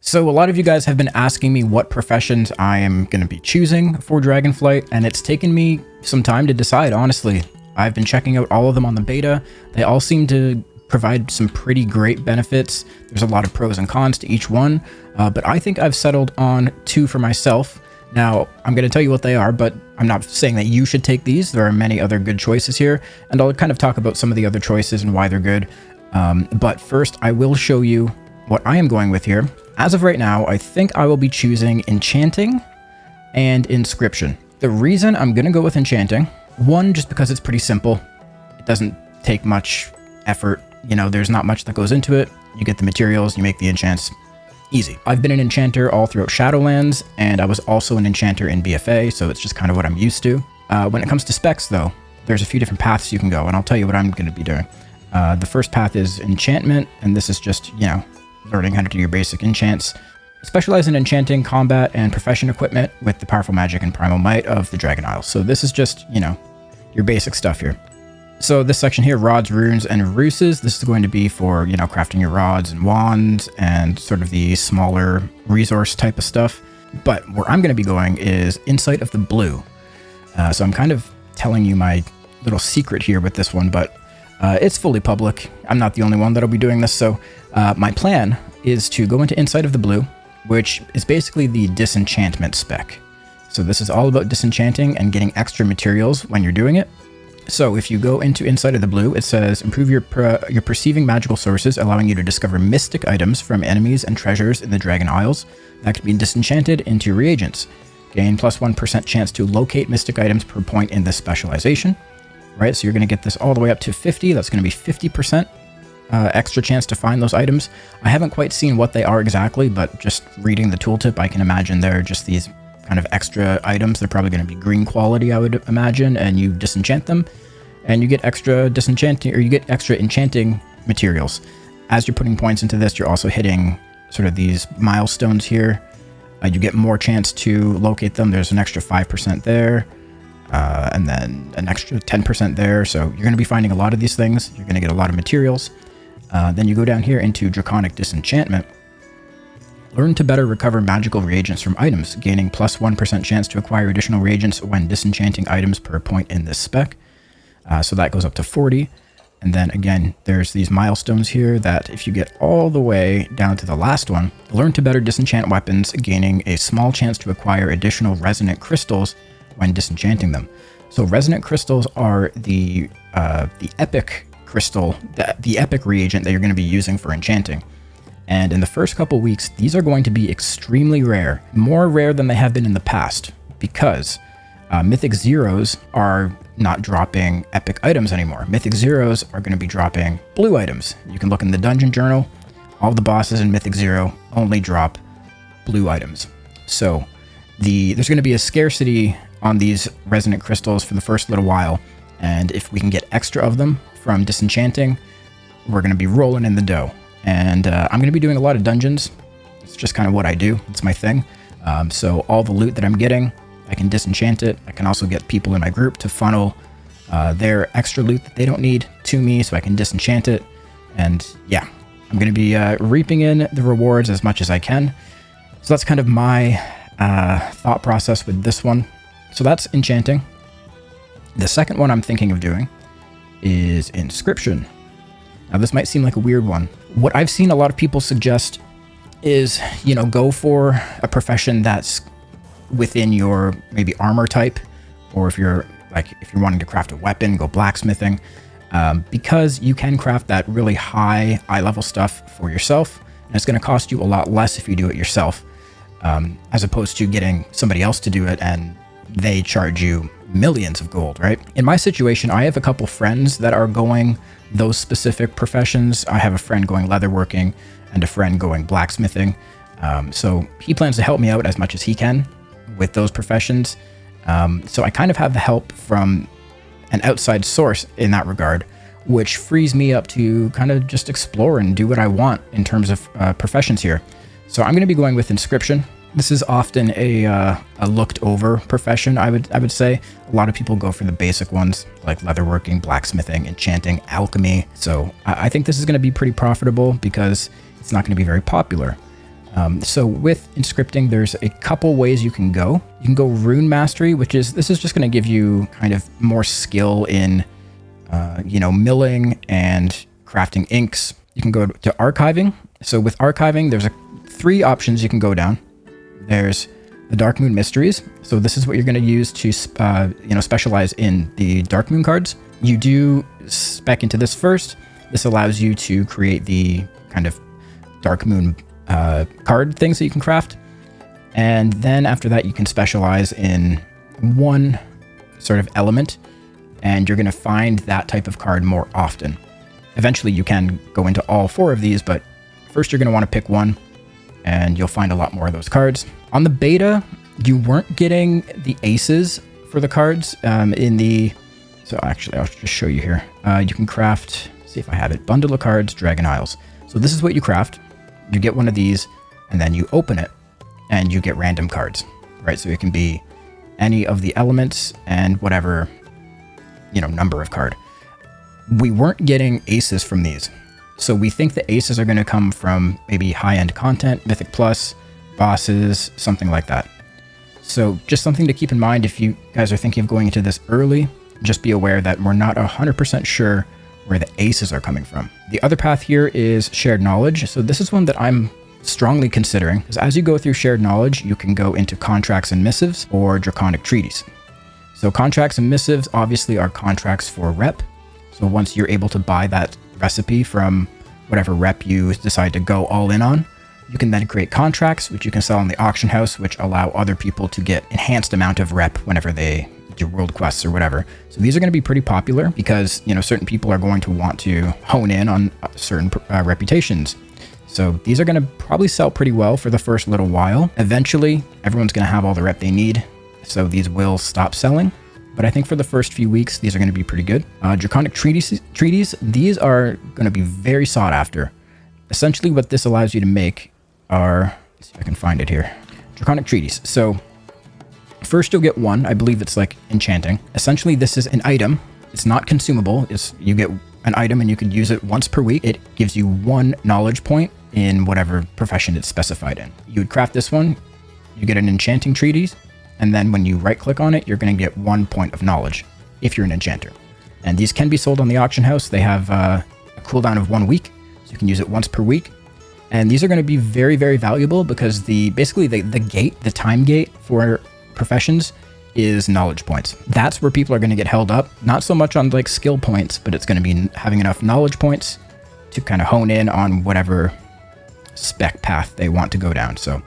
So a lot of you guys have been asking me what professions I am going to be choosing for Dragonflight, and it's taken me some time to decide, honestly. I've been checking out all of them on the beta. They all seem to provide some pretty great benefits. There's a lot of pros and cons to each one, but I think I've settled on 2 for myself. Now, I'm going to tell you what they are, but I'm not saying that you should take these. There are many other good choices here, and I'll kind of talk about some of the other choices and why they're good. But first, I will show you what I am going with here. As of right now, I think I will be choosing Enchanting and Inscription. The reason I'm going to go with Enchanting, one, just because it's pretty simple. It doesn't take much effort. You know, there's not much that goes into it. You get the materials, you make the enchants. Easy. I've been an enchanter all throughout Shadowlands, and I was also an enchanter in BFA, so it's just kind of what I'm used to. When it comes to specs, though, there's a few different paths you can go, and I'll tell you what I'm going to be doing. The first path is enchantment, and this is just, you know, learning how to do your basic enchants. Specialize in enchanting, combat, and profession equipment with the powerful magic and primal might of the Dragon Isles. So this is just, you know, your basic stuff here. So this section here, rods, runes, and ruses, this is going to be for, you know, crafting your rods and wands and sort of the smaller resource type of stuff. But where I'm going to be going is Insight of the Blue. So I'm kind of telling you my little secret here with this one, but it's fully public. I'm not the only one that'll be doing this. So my plan is to go into Insight of the Blue, which is basically the disenchantment spec. So this is all about disenchanting and getting extra materials when you're doing it. So if you go into Insight of the Blue, it says improve your perceiving magical sources, allowing you to discover mystic items from enemies and treasures in the Dragon Isles that can be disenchanted into reagents. Gain plus 1% chance to locate mystic items per point in this specialization. Right, so you're going to get this all the way up to 50. That's going to be 50% extra chance to find those items. I haven't quite seen what they are exactly, but just reading the tooltip, I can imagine they're just these kind of extra items. They're probably going to be green quality, I would imagine, and you disenchant them, and you get extra disenchanting, or you get extra enchanting materials. As you're putting points into this, you're also hitting sort of these milestones here. You get more chance to locate them. There's an extra 5% there, and then an extra 10% there. So you're going to be finding a lot of these things. You're going to get a lot of materials. Then you go down here into Draconic Disenchantment. Learn to better recover magical reagents from items, gaining plus 1% chance to acquire additional reagents when disenchanting items per point in this spec. So that goes up to 40. And then again, there's these milestones here that if you get all the way down to the last one, learn to better disenchant weapons, gaining a small chance to acquire additional resonant crystals when disenchanting them. So resonant crystals are the epic crystal, the epic reagent that you're going to be using for enchanting. And in the first couple weeks, these are going to be extremely rare, more rare than they have been in the past, because Mythic Zeros are not dropping epic items anymore. Mythic Zeros are going to be dropping blue items. You can look in the dungeon journal. All the bosses in Mythic Zero only drop blue items. So there's going to be a scarcity on these resonant crystals for the first little while. And if we can get extra of them from disenchanting, we're going to be rolling in the dough. And I'm going to be doing a lot of dungeons. It's just kind of what I do. It's my thing. So all the loot that I'm getting, I can disenchant it. I can also get people in my group to funnel their extra loot that they don't need to me so I can disenchant it. And yeah, I'm going to be reaping in the rewards as much as I can. So that's kind of my thought process with this one. So that's Enchanting. The second one I'm thinking of doing is Inscription. Now this might seem like a weird one. What I've seen a lot of people suggest is, you know, go for a profession that's within your maybe armor type, or if you're wanting to craft a weapon, go blacksmithing, because you can craft that really high eye level stuff for yourself, and it's going to cost you a lot less if you do it yourself, as opposed to getting somebody else to do it and they charge you millions of gold, right? In my situation, I have a couple friends that are going those specific professions. I have a friend going leatherworking and a friend going blacksmithing. So he plans to help me out as much as he can with those professions. So I kind of have the help from an outside source in that regard, which frees me up to kind of just explore and do what I want in terms of professions here. So I'm going to be going with Inscription. This is often a looked over profession, I would say. A lot of people go for the basic ones like leatherworking, blacksmithing, enchanting, alchemy. So I think this is going to be pretty profitable because it's not going to be very popular. So with inscripting, there's a couple ways you can go. You can go rune mastery, this is just going to give you kind of more skill in, milling and crafting inks. You can go to archiving. So with archiving, there's 3 options you can go down. There's the Dark Moon Mysteries. So this is what you're going to use to, specialize in the Dark Moon cards. You do spec into this first. This allows you to create the kind of Dark Moon card things that you can craft. And then after that, you can specialize in one sort of element, and you're going to find that type of card more often. Eventually, you can go into all 4 of these, but first you're going to want to pick one, and you'll find a lot more of those cards. On the beta, you weren't getting the aces for the cards so actually, I'll just show you here. You can craft, see if I have it, Bundle of Cards, Dragon Isles. So this is what you craft. You get one of these, and then you open it, and you get random cards, right? So it can be any of the elements and whatever, number of card. We weren't getting aces from these. So we think the aces are going to come from maybe high-end content, Mythic Plus, bosses, something like that. So just something to keep in mind if you guys are thinking of going into this early, just be aware that we're not 100% sure where the aces are coming from. The other path here is shared knowledge. So this is one that I'm strongly considering, because as you go through shared knowledge, you can go into contracts and missives or draconic treaties. So contracts and missives obviously are contracts for rep. So once you're able to buy that recipe from whatever rep you decide to go all in on, you can then create contracts, which you can sell in the auction house, which allow other people to get enhanced amount of rep whenever they do world quests or whatever. So these are going to be pretty popular because, certain people are going to want to hone in on certain reputations. So these are going to probably sell pretty well for the first little while. Eventually, everyone's going to have all the rep they need. So these will stop selling. But I think for the first few weeks, these are going to be pretty good. Draconic treaties, these are going to be very sought after. Essentially, what this allows you to make are, let's see if I can find it here. Draconic treaties. So first you'll get one, I believe it's like enchanting. Essentially, this is an item. It's not consumable. You get an item and you can use it once per week. It gives you 1 knowledge point in whatever profession it's specified in. You would craft this one, you get an enchanting treatise, and then when you right click on it, you're going to get 1 point of knowledge if you're an enchanter. And these can be sold on the auction house. They have a cooldown of 1 week, so you can use it once per week. And these are going to be very, very valuable because the time gate for professions is knowledge points. That's where people are going to get held up. Not so much on like skill points, but it's going to be having enough knowledge points to kind of hone in on whatever spec path they want to go down. So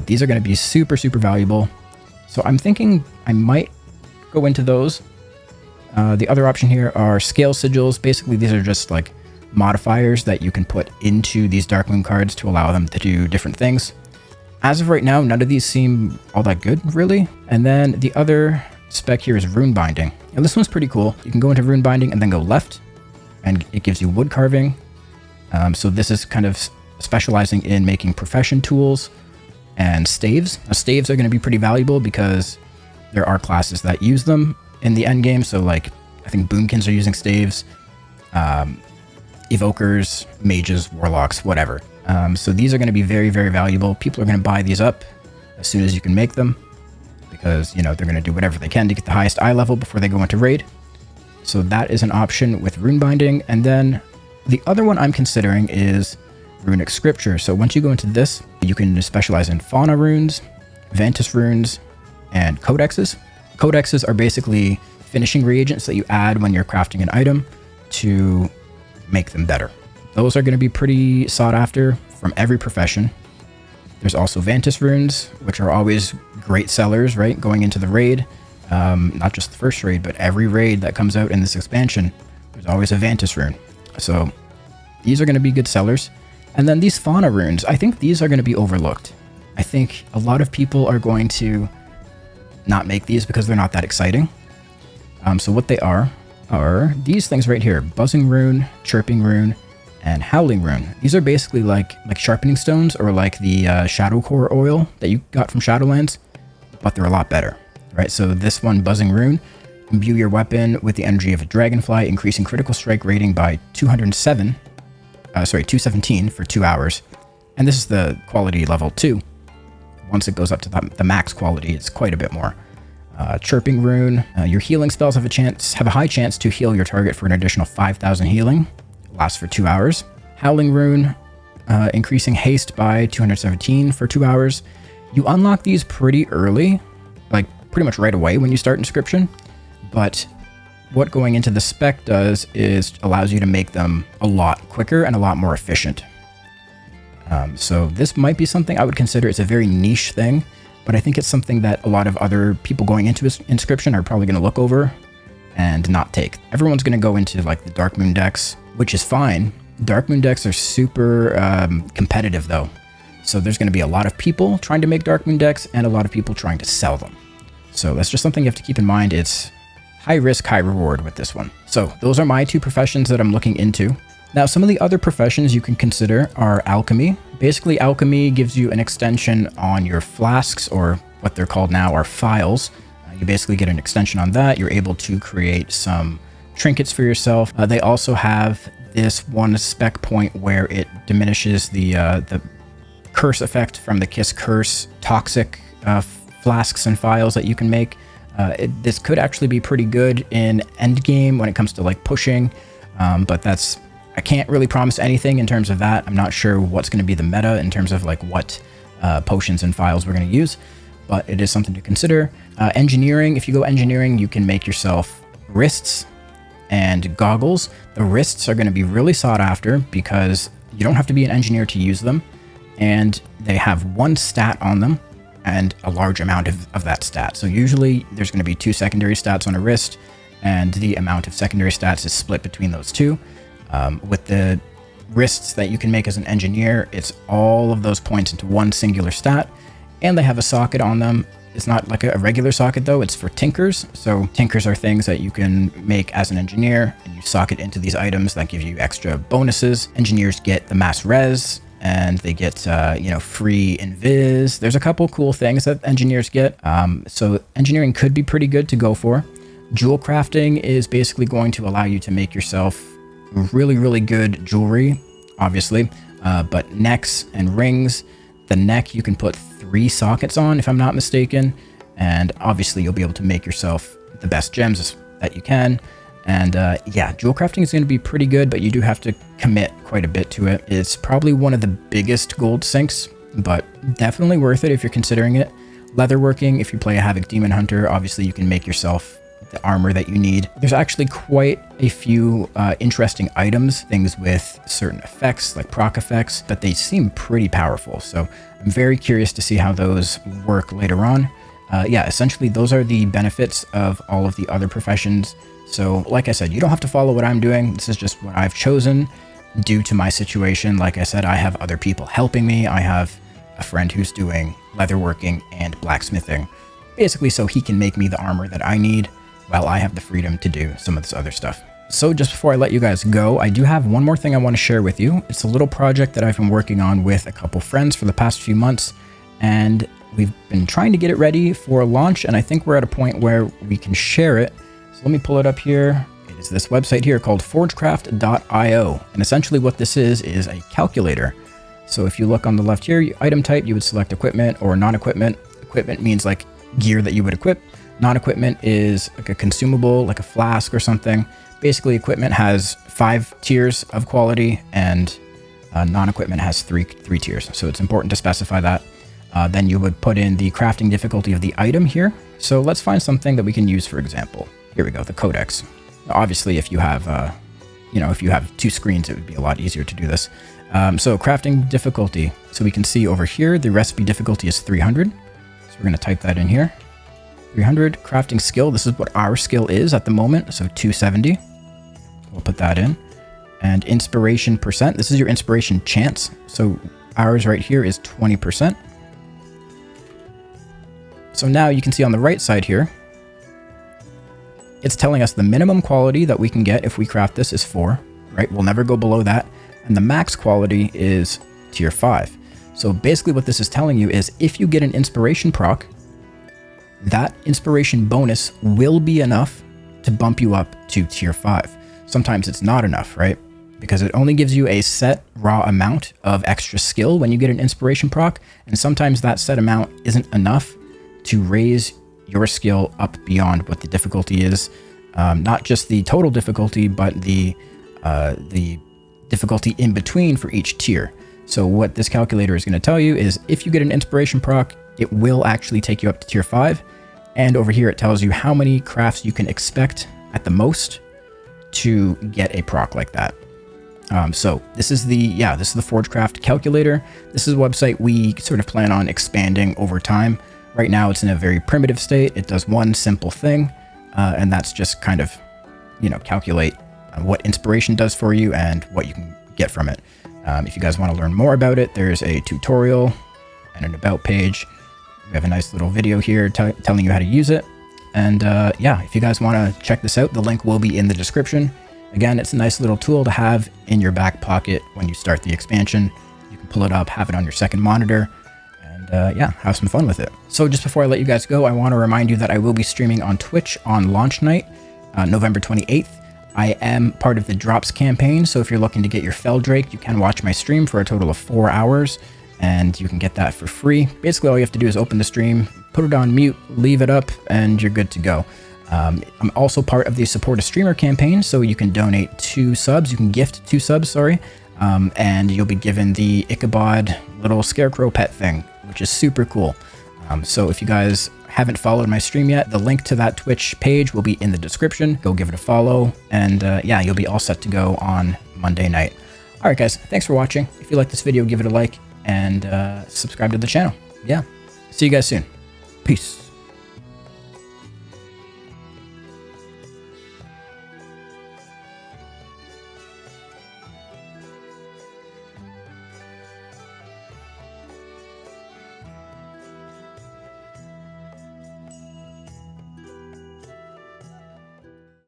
these are going to be super, super valuable. So I'm thinking I might go into those. The other option here are scale sigils. Basically, these are just like modifiers that you can put into these Dark Moon cards to allow them to do different things. As of right now, none of these seem all that good, really. And then the other spec here is rune binding. And this one's pretty cool. You can go into rune binding and then go left, and it gives you wood carving. So this is kind of specializing in making profession tools and staves. Now, staves are going to be pretty valuable because there are classes that use them in the end game. So like, I think boomkins are using staves, evokers, mages, warlocks, whatever. So these are going to be very, very valuable. People are going to buy these up as soon as you can make them because, they're going to do whatever they can to get the highest eye level before they go into raid. So that is an option with rune binding. And then the other one I'm considering is runic scripture. So once you go into this, you can specialize in fauna runes, Vantis runes, and codexes. Codexes are basically finishing reagents that you add when you're crafting an item to make them better. Those are going to be pretty sought after from every profession. There's also Vantis runes, which are always great sellers, right? Going into the raid, not just the first raid, but every raid that comes out in this expansion, there's always a Vantis rune. So these are going to be good sellers. And then these fauna runes, I think these are going to be overlooked. I think a lot of people are going to not make these because they're not that exciting. So what they are these things right here: buzzing rune, chirping rune, and howling rune. These are basically like sharpening stones or like the shadow core oil that you got from Shadowlands, but they're a lot better, right? So this one, buzzing rune, imbue your weapon with the energy of a dragonfly, increasing critical strike rating by 217 for 2 hours. And this is the quality level 2. Once it goes up to the max quality, it's quite a bit more. Chirping Rune. Your healing spells have a high chance to heal your target for an additional 5,000 healing. Lasts for 2 hours. Howling Rune. Increasing haste by 217 for 2 hours. You unlock these pretty early, like pretty much right away when you start Inscription. But what going into the spec does is allows you to make them a lot quicker and a lot more efficient. So this might be something I would consider. It's a very niche thing, but I think it's something that a lot of other people going into Inscription are probably going to look over and not take. Everyone's going to go into like the Dark Moon decks, which is fine. Dark Moon decks are super competitive though. So there's going to be a lot of people trying to make Dark Moon decks and a lot of people trying to sell them. So that's just something you have to keep in mind. It's high risk, high reward with this one. So those are my 2 professions that I'm looking into. Now, some of the other professions you can consider are alchemy. Basically, alchemy gives you an extension on your flasks, or what they're called now are phials. You basically get an extension on that. You're able to create some trinkets for yourself. They also have this one spec point where it diminishes the curse effect from the Kiss Curse toxic flasks and phials that you can make. This could actually be pretty good in endgame when it comes to like pushing, but I can't really promise anything in terms of that. I'm not sure what's going to be the meta in terms of like what potions and phials we're going to use, but it is something to consider. Engineering, if you go engineering, you can make yourself wrists and goggles. The wrists are going to be really sought after because you don't have to be an engineer to use them, and they have 1 stat on them and a large amount of that stat. So usually there's going to be 2 secondary stats on a wrist, and the amount of secondary stats is split between those 2. With the wrists that you can make as an engineer, it's all of those points into 1 singular stat, and they have a socket on them. It's not like a regular socket though, it's for tinkers. So tinkers are things that you can make as an engineer, and you socket into these items that give you extra bonuses. Engineers get the mass res, and they get free invis. There's a couple cool things that engineers get. So engineering could be pretty good to go for. Jewel crafting is basically going to allow you to make yourself really, really good jewelry, obviously, but necks and rings. The neck you can put 3 sockets on, if I'm not mistaken, and obviously you'll be able to make yourself the best gems that you can. And yeah, jewel crafting is going to be pretty good, but you do have to commit quite a bit to it. It's probably one of the biggest gold sinks, but definitely worth it if you're considering it. Leatherworking, if you play a Havoc Demon Hunter, obviously you can make yourself the armor that you need. There's actually quite a few interesting items, things with certain effects like proc effects, but they seem pretty powerful. So I'm very curious to see how those work later on. Yeah, essentially those are the benefits of all of the other professions. So like I said, you don't have to follow what I'm doing. This is just what I've chosen due to my situation. Like I said, I have other people helping me. I have a friend who's doing leatherworking and blacksmithing, basically so he can make me the armor that I need, while I have the freedom to do some of this other stuff. So just before I let you guys go, I do have one more thing I want to share with you. It's a little project that I've been working on with a couple friends for the past few months, and we've been trying to get it ready for launch, and I think we're at a point where we can share it. So let me pull it up here. It is this website here called forgecraft.io, and essentially what this is a calculator. So if you look on the left here, item type, you would select equipment or non-equipment. Equipment means like gear that you would equip. Non-equipment is like a consumable, like a flask or something. Basically, equipment has 5 tiers of quality, and non-equipment has three tiers. So it's important to specify that. Then you would put in the crafting difficulty of the item here. So let's find something that we can use, for example. Here we go, the codex. Obviously, if you have, if you have 2 screens, it would be a lot easier to do this. So crafting difficulty. So we can see over here, the recipe difficulty is 300. So we're going to type that in here. 300. Crafting skill, this is what our skill is at the moment, so 270. We'll put that in. And inspiration percent, this is your inspiration chance, so ours right here is 20%. So now you can see on the right side here, it's telling us the minimum quality that we can get if we craft this is 4, right? We'll never go below that. And the max quality is tier 5. So basically what this is telling you is if you get an inspiration proc, that inspiration bonus will be enough to bump you up to tier 5. Sometimes it's not enough, right? because it only gives you a set raw amount of extra skill when you get an inspiration proc, and sometimes that set amount isn't enough to raise your skill up beyond what the difficulty is. Not just the total difficulty, but the difficulty in between for each tier. So what this calculator is going to tell you is if you get an inspiration proc, it will actually take you up to tier 5. And over here it tells you how many crafts you can expect at the most to get a proc like that. So this is the Forgecraft calculator. This is a website we sort of plan on expanding over time. Right now it's in a very primitive state. It does one simple thing, and that's just kind of, calculate what inspiration does for you and what you can get from it. If you guys want to learn more about it, there's a tutorial and an about page. We have a nice little video here telling you how to use it. And yeah, if you guys want to check this out, the link will be in the description. Again, it's a nice little tool to have in your back pocket when you start the expansion. You can pull it up, have it on your second monitor, and yeah, have some fun with it. So just before I let you guys go, I want to remind you that I will be streaming on Twitch on launch night, November 28th. I am part of the Drops campaign, so if you're looking to get your Feldrake, you can watch my stream for a total of 4 hours, and you can get that for free. Basically, all you have to do is open the stream, put it on mute, leave it up, and you're good to go. I'm also part of the Support a Streamer campaign, so you can donate 2 subs. You can gift 2 subs, sorry, and you'll be given the Ichabod little scarecrow pet thing, which is super cool. So if you guys haven't followed my stream yet, the link to that Twitch page will be in the description. Go give it a follow, and yeah, you'll be all set to go on Monday night. All right, guys, thanks for watching. If you like this video, give it a like, and subscribe to the channel. Yeah, see you guys soon. Peace.